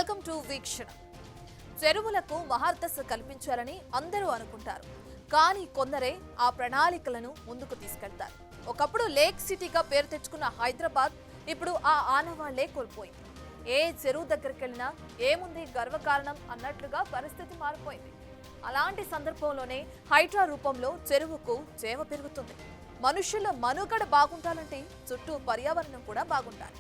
Welcome to వీక్షణ. చెరువులకు మహార్దశ కల్పించాలని అందరూ అనుకుంటారు. కానీ కొందరే ఆ ప్రణాళికలను ముందుకు తీసుకెళ్తారు. ఒకప్పుడు లేక్ సిటీగా పేరు తెచ్చుకున్న హైదరాబాద్ ఇప్పుడు ఆ ఆనవాళ్లే కోల్పోయింది. ఏ చెరువు దగ్గరికి వెళ్ళినా ఏముంది గర్వకారణం అన్నట్లుగా పరిస్థితి మారిపోయింది. అలాంటి సందర్భంలోనే హైడ్రా రూపంలో చెరువుకు చేవ పెరుగుతుంది. మనుషుల మనుగడ బాగుండాలంటే చుట్టూ పర్యావరణం కూడా బాగుండాలి.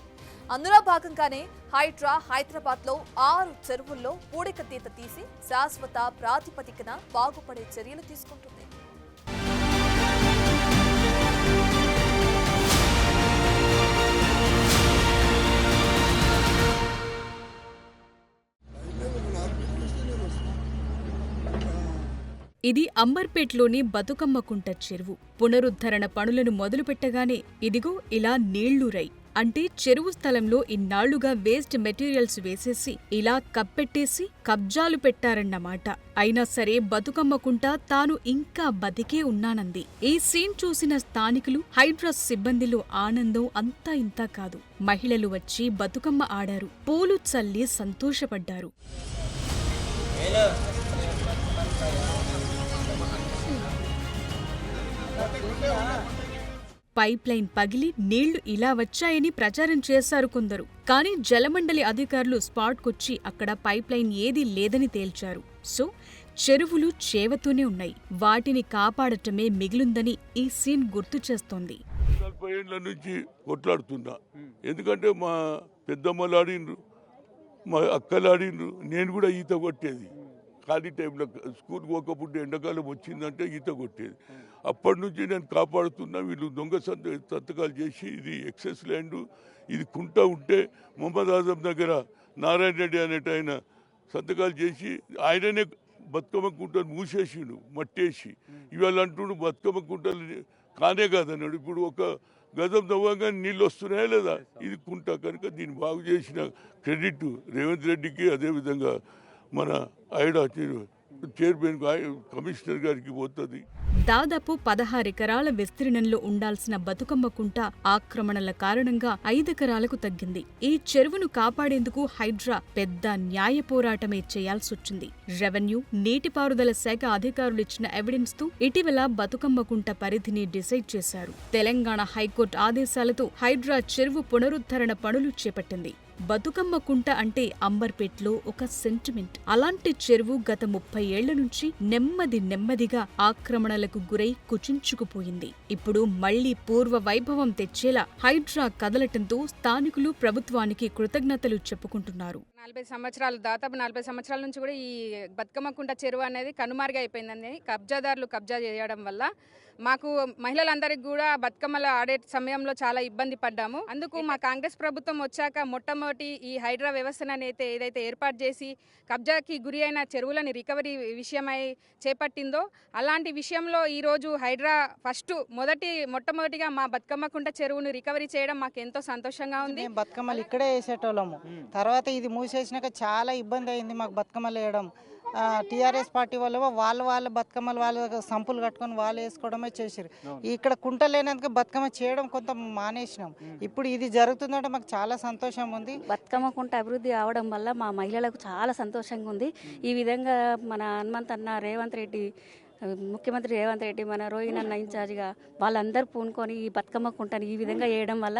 అందులో భాగంగానే హైడ్రా హైదరాబాద్లో 6 చెరువుల్లో పూడిక తీత తీసి శాశ్వత ప్రాతిపదికన బాగుపడే చర్యలు తీసుకుంటుంది. ఇది అంబర్పేట్లోని బతుకమ్మకుంట చెరువు. పునరుద్ధరణ పనులను మొదలుపెట్టగానే ఇదిగో ఇలా నీళ్లూరై. అంటే చెరువు స్థలంలో ఇన్నాళ్లుగా వేస్ట్ మెటీరియల్స్ వేసేసి ఇలా కప్పెట్టేసి కబ్జాలు పెట్టారన్నమాట. అయినా సరే బతుకమ్మకుంట తాను ఇంకా బతికే ఉన్నానంది. ఈ సీన్ చూసిన స్థానికులు, హైడ్రా సిబ్బందిలో ఆనందం అంతా ఇంతా కాదు. మహిళలు వచ్చి బతుకమ్మ ఆడారు, పూలు చల్లి సంతోషపడ్డారు. పైప్ లైన్ పగిలి నీళ్లు ఇలా వచ్చాయని ప్రచారం చేశారు కొందరు. కానీ జలమండలి అధికారులు స్పాట్కొచ్చి అక్కడ పైప్ లైన్ ఏదీ లేదని తేల్చారు. సో చెరువులు చేవతూనే ఉన్నాయి. వాటిని కాపాడటమే మిగిలిందని ఈ సీన్ గుర్తు చేస్తోంది. 40 ఏళ్ల నుంచి కొట్లాడుతున్నా. ఎందుకంటే మా పెద్దమ్మలు ఆడిండ్రు, మా అక్కలు ఆడిండ్రు, నేను కూడా ఈత కొట్టేది. ఖాళీ టైంలో స్కూల్ పోకపోతే ఎండాకాలం వచ్చిందంటే ఈత కొట్టేది. అప్పటి నుంచి నేను కాపాడుతున్నా. వీళ్ళు దొంగ సంతకాలు చేసి ఇది ఎక్సెస్ ల్యాండ్, ఇది కుంట ఉంటే మొహమ్మద్ ఆజం దగ్గర నారాయణ రెడ్డి అనేట ఆయన సంతకాలు చేసి ఆయననే బతుకమ్మ కుంటలు మూసేసిండు మట్టేసి. ఇవాళ అంటుండు బతుకమ్మ కుంటలు కానే కాదన్నాడు. ఇప్పుడు ఒక గజం తవ్వగానే నీళ్ళు వస్తున్నాయా లేదా? ఇది కుంట కనుక దీన్ని బాగు చేసిన క్రెడిట్ రేవంత్ రెడ్డికి, అదేవిధంగా మన ఐడా చైర్మన్ కమిషనర్ గారికి పోతుంది. దాదాపు 16 ఎకరాల విస్తీర్ణంలో ఉండాల్సిన బతుకమ్మ కుంట ఆక్రమణల కారణంగా 5 ఎకరాలకు తగ్గింది. ఈ చెరువును కాపాడేందుకు హైడ్రా పెద్ద న్యాయ పోరాటమే చేయాల్సొచ్చింది. రెవెన్యూ, నీటిపారుదల శాఖ అధికారులు ఇచ్చిన ఎవిడెన్స్ తో ఇటీవల బతుకమ్మ కుంట పరిధిని డిసైడ్ చేశారు. తెలంగాణ హైకోర్టు ఆదేశాలతో హైడ్రా చెరువు పునరుద్ధరణ పనులు చేపట్టింది. బతుకమ్మ కుంట అంటే అంబర్పేట్లో ఒక సెంటిమెంట్. అలాంటి చెరువు గత 30 ఏళ్ల నుంచి నెమ్మదిగా ఆక్రమణలకు గురై కుచించుకుపోయింది. ఇప్పుడు మళ్లీ పూర్వ వైభవం తెచ్చేలా హైడ్రా కదలటంతో స్థానికులు ప్రభుత్వానికి కృతజ్ఞతలు చెప్పుకుంటున్నారు. 40 సంవత్సరాల నుంచి కూడా ఈ బతుకమ్మ కుంట చెరువు అనేది కనుమరుగైపోయిందని కబ్జాదారులు కబ్జా చేయడం వల్ల మాకు మహిళలందరికీ కూడా బతుకమ్మలు ఆడే సమయంలో చాలా ఇబ్బంది పడ్డాము. అందుకు మా కాంగ్రెస్ ప్రభుత్వం వచ్చాక మొట్టమొదటి ఈ హైడ్రా వ్యవస్థను ఏదైతే ఏర్పాటు చేసి కబ్జాకి గురి అయిన చెరువులని రికవరీ విషయమై చేపట్టిందో అలాంటి విషయంలో ఈరోజు హైడ్రా మొట్టమొదటిగా మా బతుకమ్మ కుంట చెరువును రికవరీ చేయడం మాకు ఎంతో సంతోషంగా ఉంది. బతుకమ్మలు ఇక్కడే వేసేటోళ్ళము. తర్వాత ఇది మూసేసినాక చాలా ఇబ్బంది అయింది మాకు బతుకమ్మలు వేయడం. టీఆర్ఎస్ పార్టీ వాళ్ళు వాళ్ళ బతుకమ్మలు వాళ్ళ సంపులు కట్టుకొని వాళ్ళు వేసుకోవడమే చేసారు. ఇక్కడ కుంట లేనందుకు బతుకమ్మ చేయడం కొంత మానేసినాం. ఇప్పుడు ఇది జరుగుతుందంటే మాకు చాలా సంతోషం ఉంది. బతుకమ్మ కుంట అభివృద్ధి అవడం వల్ల మా మహిళలకు చాలా సంతోషంగా ఉంది. ఈ విధంగా మన హనుమంత్ అన్న, ముఖ్యమంత్రి రేవంత్ రెడ్డి, మన రోహిణ్ అన్న ఇన్ఛార్జిగా వాళ్ళందరూ పూనుకొని ఈ బతుకమ్మ కుంటని ఈ విధంగా చేయడం వల్ల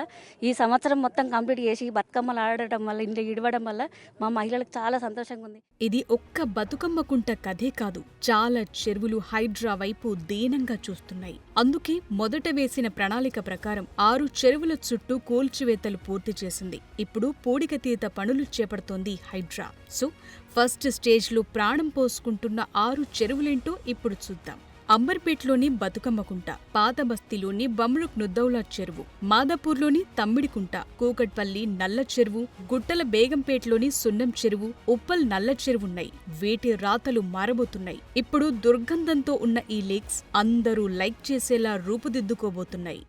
ఈ సంవత్సరం మొత్తం కంప్లీట్ చేసి బతుకమ్మలు ఆడటం వల్ల, ఇంట్లో ఇడవడం వల్ల మా మహిళలకు చాలా సంతోషంగా ఉంది. ఇది ఒక్క బతుకమ్మ కుంట కథే కాదు. చాలా చెరువులు హైడ్రా వైపు దీనంగా చూస్తున్నాయి. అందుకే మొదట వేసిన ప్రణాళిక ప్రకారం 6 చెరువుల చుట్టూ కూల్చివేతలు పూర్తి చేసింది. ఇప్పుడు పూడికతీత పనులు చేపడుతోంది హైడ్రా. సో ఫస్ట్ స్టేజ్లో ప్రాణం పోసుకుంటున్న 6 చెరువులేంటో ఇప్పుడు చూద్దాం. అంబర్పేట్లోని బతుకమ్మకుంట, పాతబస్తీలోని బమ్రుక్ నుద్దౌలా చెరువు, మాదాపూర్లోని తమ్మిడికుంట, కూకట్పల్లి నల్ల చెరువు, గుట్టల బేగంపేట్లోని సున్నం చెరువు, ఉప్పల్ నల్ల చెరువున్నాయి. వీటి రాతలు మారబోతున్నాయి. ఇప్పుడు దుర్గంధంతో ఉన్న ఈ లేక్స్ అందరూ లైక్ చేసేలా రూపుదిద్దుకోబోతున్నాయి.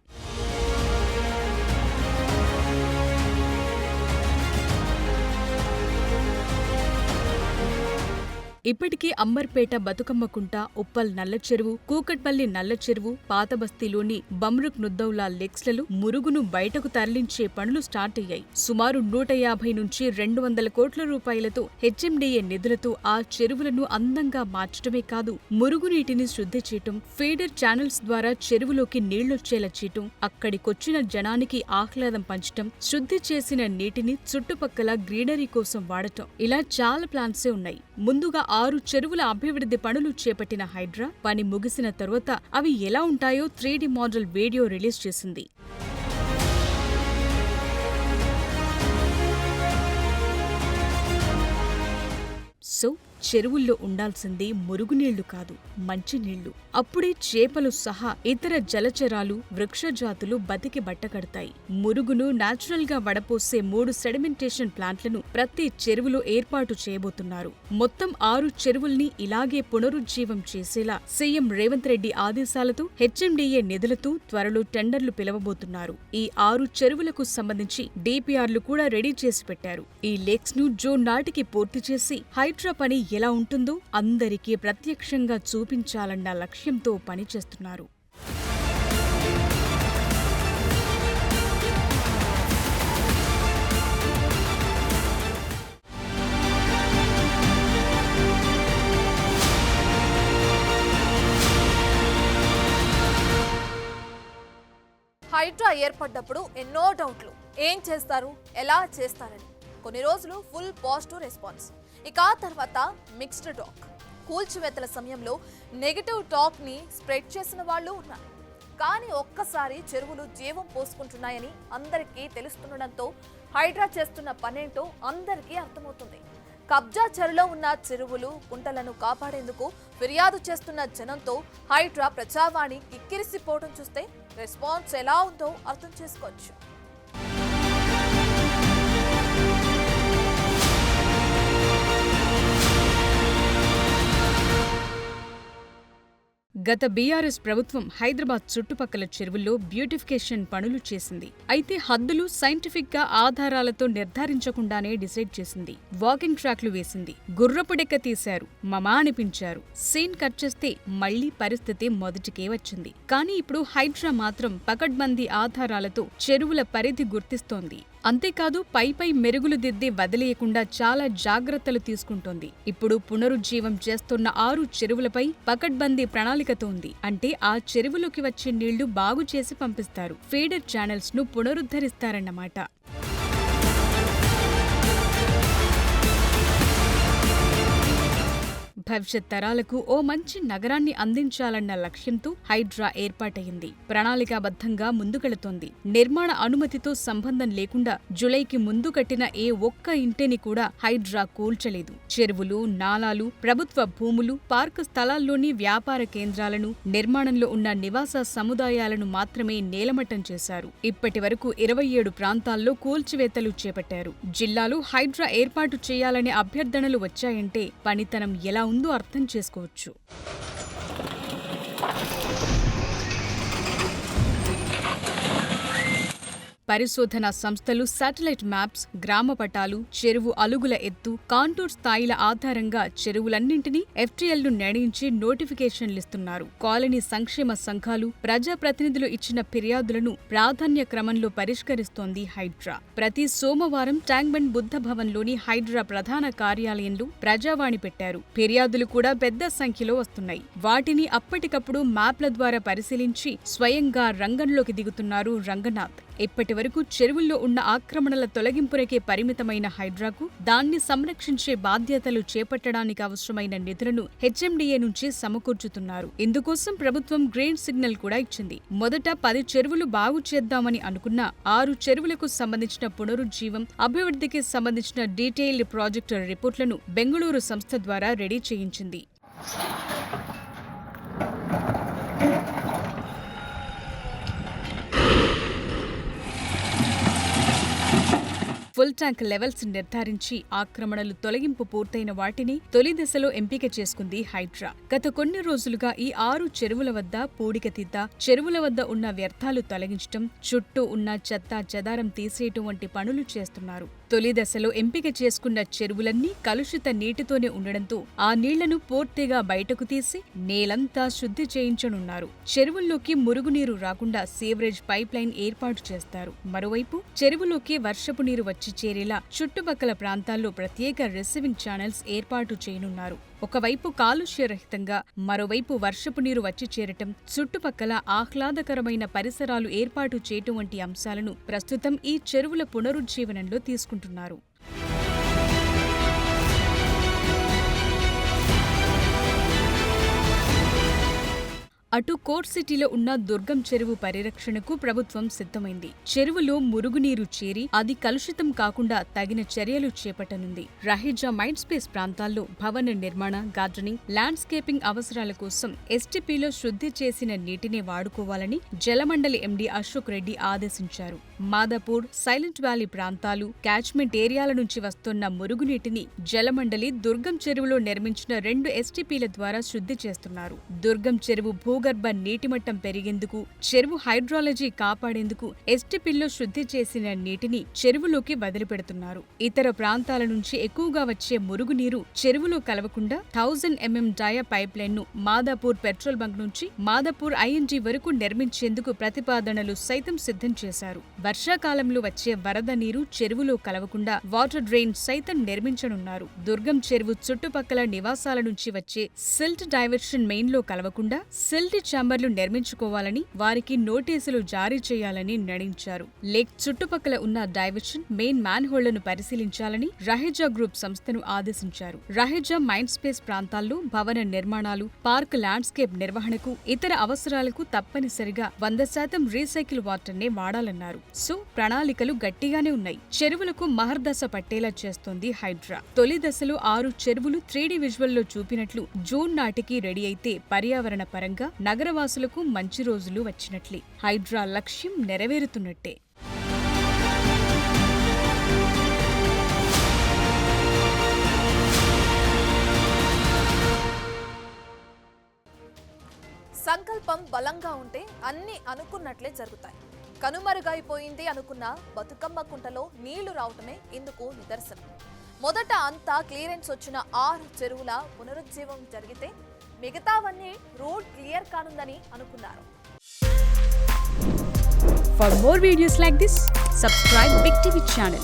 ఇప్పటికీ అంబర్పేట బతుకమ్మ కుంట, ఉప్పల్ నల్ల చెరువు, కూకట్పల్లి నల్ల చెరువు, పాతబస్తీలోని బమ్రుక్ నుద్దౌలా లెక్స్లలో మురుగును బయటకు తరలించే పనులు స్టార్ట్ అయ్యాయి. సుమారు 150 నుంచి 200 కోట్ల రూపాయలతో హెచ్ఎండిఏ నిధులతో ఆ చెరువులను అందంగా మార్చడమే కాదు, మురుగునీటిని శుద్ధి చేయటం, ఫీడర్ ఛానల్స్ ద్వారా చెరువులోకి నీళ్లొచ్చేలా చేయటం, అక్కడికొచ్చిన జనానికి ఆహ్లాదం పంచటం, శుద్ధి చేసిన నీటిని చుట్టుపక్కల గ్రీనరీ కోసం వాడటం, ఇలా చాలా ప్లాన్సే ఉన్నాయి. ముందుగా 6 చెరువుల అభివృద్ధి పనులు చేపట్టిన హైడ్రా పని ముగిసిన తరువాత అవి ఎలా ఉంటాయో 3D మోడల్ వీడియో రిలీజ్ చేసింది. సో చెరువుల్లో ఉండాల్సింది మురుగునీళ్లు కాదు, మంచినీళ్లు. అప్పుడే చేపలు సహా ఇతర జలచరాలు, వృక్షజాతులు బతికి బట్టకడతాయి. మురుగును న్యాచురల్ గా వడపోసే 3 సెడిమెంటేషన్ ప్లాంట్లను ప్రతి చెరువులో ఏర్పాటు చేయబోతున్నారు. మొత్తం 6 చెరువుల్ని ఇలాగే పునరుజ్జీవం చేసేలా సీఎం రేవంత్ రెడ్డి ఆదేశాలతో హెచ్ఎండిఏ నిధులతో త్వరలో టెండర్లు పిలవబోతున్నారు. ఈ 6 చెరువులకు సంబంధించి డిపిఆర్లు కూడా రెడీ చేసి పెట్టారు. ఈ లేక్స్ ను జూన్ నాటికి పూర్తి చేసి హైడ్రా పని ఎలా ఉంటుందో అందరికీ ప్రత్యక్షంగా చూపించాలన్న లక్ష్యంతో పనిచేస్తున్నారు. హైడ్రా ఏర్పడ్డప్పుడు ఎన్నో డౌట్లు. ఏం చేస్తారు, ఎలా చేస్తారని. కొన్ని రోజులు ఫుల్ పాజిటివ్ రెస్పాన్స్. ఇక ఆ తర్వాత మిక్స్డ్ టాక్. కూల్చివేతల సమయంలో నెగటివ్ టాక్ ని స్ప్రెడ్ చేసిన వాళ్ళు ఉన్నారు. కానీ ఒక్కసారి చెరువులు జీవం పోసుకుంటున్నాయని అందరికీ తెలుస్తుండటంతో హైడ్రా చేస్తున్న పనేంటో అందరికీ అర్థమవుతుంది. కబ్జా చెరువులో ఉన్న చెరువులు, కుంటలను కాపాడేందుకు ఫిర్యాదు చేస్తున్న జనంతో హైడ్రా ప్రజావాణి కిక్కిరిసిపోవడం చూస్తే రెస్పాన్స్ ఎలా ఉందో అర్థం చేసుకోవచ్చు. గత బీఆర్ఎస్ ప్రభుత్వం హైదరాబాద్ చుట్టుపక్కల చెరువుల్లో బ్యూటిఫికేషన్ పనులు చేసింది. అయితే హద్దులు సైంటిఫిక్ గా ఆధారాలతో నిర్ధారించకుండానే డిసైడ్ చేసింది. వాకింగ్ ట్రాక్లు వేసింది, గుర్రపు డెక్క తీశారు, మమా అనిపించారు. సీన్ కట్ చేస్తే మళ్లీ పరిస్థితి మొదటికే వచ్చింది. కానీ ఇప్పుడు హైడ్రా మాత్రం పకడ్బందీ ఆధారాలతో చెరువుల పరిధి గుర్తిస్తోంది. అంతేకాదు పై మెరుగులు దిద్ది వదిలేయకుండా చాలా జాగ్రత్తలు తీసుకుంటోంది. ఇప్పుడు పునరుజ్జీవం చేస్తున్న 6 చెరువులపై పకడ్బందీ ప్రణాళికతో ఉంది. అంటే ఆ చెరువులోకి వచ్చే నీళ్లు బాగు చేసి పంపిస్తారు, ఫీడర్ ఛానల్స్ ను పునరుద్ధరిస్తారన్నమాట. భవిష్యత్ తరాలకు ఓ మంచి నగరాన్ని అందించాలన్న లక్ష్యంతో హైడ్రా ఏర్పాటయింది. ప్రణాళికాబద్ధంగా ముందుకెళుతోంది. నిర్మాణ అనుమతితో సంబంధం లేకుండా జులైకి ముందు కట్టిన ఏ ఒక్క ఇంటిని కూడా హైడ్రా కూల్చలేదు. చెరువులు, నాలాలు, ప్రభుత్వ భూములు, పార్కు స్థలాల్లోని వ్యాపార కేంద్రాలను, నిర్మాణంలో ఉన్న నివాస సముదాయాలను మాత్రమే నేలమట్టం చేశారు. ఇప్పటి వరకు 27 ప్రాంతాల్లో కూల్చివేతలు చేపట్టారు. జిల్లాలో హైడ్రా ఏర్పాటు చేయాలనే అభ్యర్థనలు వచ్చాయంటే పనితనం ఎలా ఉందో అర్థం చేసుకోవచ్చు. పరిశోధనా సంస్థలు శాటిలైట్ మ్యాప్స్, గ్రామ పటాలు, చెరువు అలుగుల ఎత్తు, కాంటూర్ స్థాయిల ఆధారంగా చెరువులన్నింటినీ ఎఫ్టీఎల్ను నిర్ణయించి నోటిఫికేషన్లిస్తున్నారు. కాలనీ సంక్షేమ సంఘాలు, ప్రజాప్రతినిధులు ఇచ్చిన ఫిర్యాదులను ప్రాధాన్య క్రమంలో పరిష్కరిస్తోంది హైడ్రా. ప్రతి సోమవారం ట్యాంక్బండ్ బుద్ధ భవన్లోని హైడ్రా ప్రధాన కార్యాలయంలో ప్రజావాణి పెట్టారు. ఫిర్యాదులు కూడా పెద్ద సంఖ్యలో వస్తున్నాయి. వాటిని అప్పటికప్పుడు మ్యాప్ల ద్వారా పరిశీలించి స్వయంగా రంగంలోకి దిగుతున్నారు రంగనాథ్. ఇప్పటి వరకు చెరువుల్లో ఉన్న ఆక్రమణల తొలగింపునకే పరిమితమైన హైడ్రాకు దాన్ని సంరక్షించే బాధ్యతలు చేపట్టడానికి అవసరమైన నిధులను హెచ్ఎండిఏ నుంచి సమకూర్చుతున్నారు. ఇందుకోసం ప్రభుత్వం గ్రీన్ సిగ్నల్ కూడా ఇచ్చింది. మొదట 10 చెరువులు బాగు చేద్దామని అనుకున్న 6 చెరువులకు సంబంధించిన పునరుజ్జీవం, అభివృద్ధికి సంబంధించిన డీటెయిల్డ్ ప్రాజెక్టు రిపోర్ట్లను బెంగళూరు సంస్థ ద్వారా రెడీ చేయించింది. ఫుల్ ట్యాంక్ లెవెల్స్ నిర్ధారించి ఆక్రమణలు తొలగింపు పూర్తయిన వాటిని తొలి దశలో ఎంపిక చేసుకుంది హైడ్రా. గత కొన్ని రోజులుగా ఈ 6 చెరువుల వద్ద పూడికతీత, చెరువుల వద్ద ఉన్న వ్యర్థాలు తొలగించడం, చుట్టూ ఉన్న చెత్త చెదారం తీసేయటం వంటి పనులు చేస్తున్నారు. తొలి దశలో ఎంపిక చేసుకున్న చెరువులన్నీ కలుషిత నీటితోనే ఉండడంతో ఆ నీళ్లను పూర్తిగా బయటకు తీసి నేలంతా శుద్ధి చేయించనున్నారు. చెరువుల్లోకి మురుగునీరు రాకుండా సీవరేజ్ పైప్ లైన్ ఏర్పాటు చేస్తారు. మరోవైపు చెరువులోకి వర్షపు నీరు వచ్చి చేరేలా చుట్టుపక్కల ప్రాంతాల్లో ప్రత్యేక రిసీవింగ్ ఛానల్స్ ఏర్పాటు చేయనున్నారు. ఒకవైపు కాలుష్యరహితంగా, మరోవైపు వర్షపు నీరు వచ్చి చేరటం, చుట్టుపక్కల ఆహ్లాదకరమైన పరిసరాలు ఏర్పాటు చేయటం వంటి అంశాలను ప్రస్తుతం ఈ చెరువుల పునరుజ్జీవనంలో తీసుకుంటున్నారు. అటు కోట్ సిటీలో ఉన్న దుర్గం చెరువు పరిరక్షణకు ప్రభుత్వం సిద్ధమైంది. చెరువులో మురుగునీరు చేరి అది కలుషితం కాకుండా తగిన చర్యలు చేపట్టనుంది. రహీజా మైండ్ స్పేస్ ప్రాంతాల్లో భవన నిర్మాణ, గార్డెనింగ్, ల్యాండ్స్కేపింగ్ అవసరాల కోసం ఎస్టీపీలో శుద్ధి చేసిన నీటినే వాడుకోవాలని జలమండలి ఎండీ అశోక్ రెడ్డి ఆదేశించారు. మాదాపూర్, సైలెంట్ వ్యాలీ ప్రాంతాలు, క్యాచ్మెంట్ ఏరియాల నుంచి వస్తున్న మురుగునీటిని జలమండలి దుర్గం చెరువులో నిర్మించిన 2 ఎస్టీపీల ద్వారా శుద్ధి చేస్తున్నారు. దుర్గం చెరువు భూగర్భ నీటిమట్టం పెరిగేందుకు, చెరువు హైడ్రాలజీ కాపాడేందుకు ఎస్టీపీల్లో శుద్ధి చేసిన నీటిని చెరువులోకి వదిలిపెడుతున్నారు. ఇతర ప్రాంతాల నుంచి ఎక్కువగా వచ్చే మురుగునీరు చెరువులో కలవకుండా 1000 mm డయా పైప్ లైన్ ను మాదాపూర్ పెట్రోల్ బంక్ నుంచి మాదాపూర్ ఐఎన్జీ వరకు నిర్మించేందుకు ప్రతిపాదనలు సైతం సిద్ధం చేశారు. వర్షాకాలంలో వచ్చే వరద నీరు చెరువులో కలవకుండా వాటర్ డ్రైన్ సైతం నిర్మించనున్నారు. దుర్గం చెరువు చుట్టుపక్కల నివాసాల నుంచి వచ్చే సిల్ట్ డైవర్షన్ మెయిన్ లో కలవకుండా సిల్ట్ ఛాంబర్లు నిర్మించుకోవాలని, వారికి నోటీసులు జారీ చేయాలని నిర్ణయించారు. లేక్ చుట్టుపక్కల ఉన్న డైవర్షన్ మెయిన్ మ్యాన్ హోళ్లను పరిశీలించాలని రహీజా గ్రూప్ సంస్థను ఆదేశించారు. రహీజా మైండ్ స్పేస్ ప్రాంతాల్లో భవన నిర్మాణాలు, పార్క్ ల్యాండ్స్కేప్ నిర్వహణకు, ఇతర అవసరాలకు తప్పనిసరిగా 100% రీసైకిల్ వాటర్నే వాడాలన్నారు. సో ప్రణాళికలు గట్టిగానే ఉన్నాయి. చెరువులకు మహర్దశ పట్టేలా చేస్తోంది హైడ్రా. తొలి దశలో 6 చెరువులు 3D విజువల్లో చూపినట్లు జూన్ నాటికి రెడీ అయితే పర్యావరణ పరంగా నగరవాసులకు మంచి రోజులు వచ్చినట్లే. హైడ్రా లక్ష్యం నెరవేరుతున్నట్టే. సంకల్పం బలంగా ఉంటే అన్ని అనుకున్నట్లే జరుగుతాయి. కనుమరుగైపోయింది అనుకున్న బతుకమ్మ కుంటలో నీళ్లు రావటమే ఇందుకు నిదర్శనం. మొదట అంతా క్లియరెన్స్ వచ్చిన 6 చెరువుల పునరుజ్జీవం జరిగితే మిగతావన్నీ రోడ్ క్లియర్ కానుందని అనుకున్నారు. For more videos like this, subscribe Big TV channel.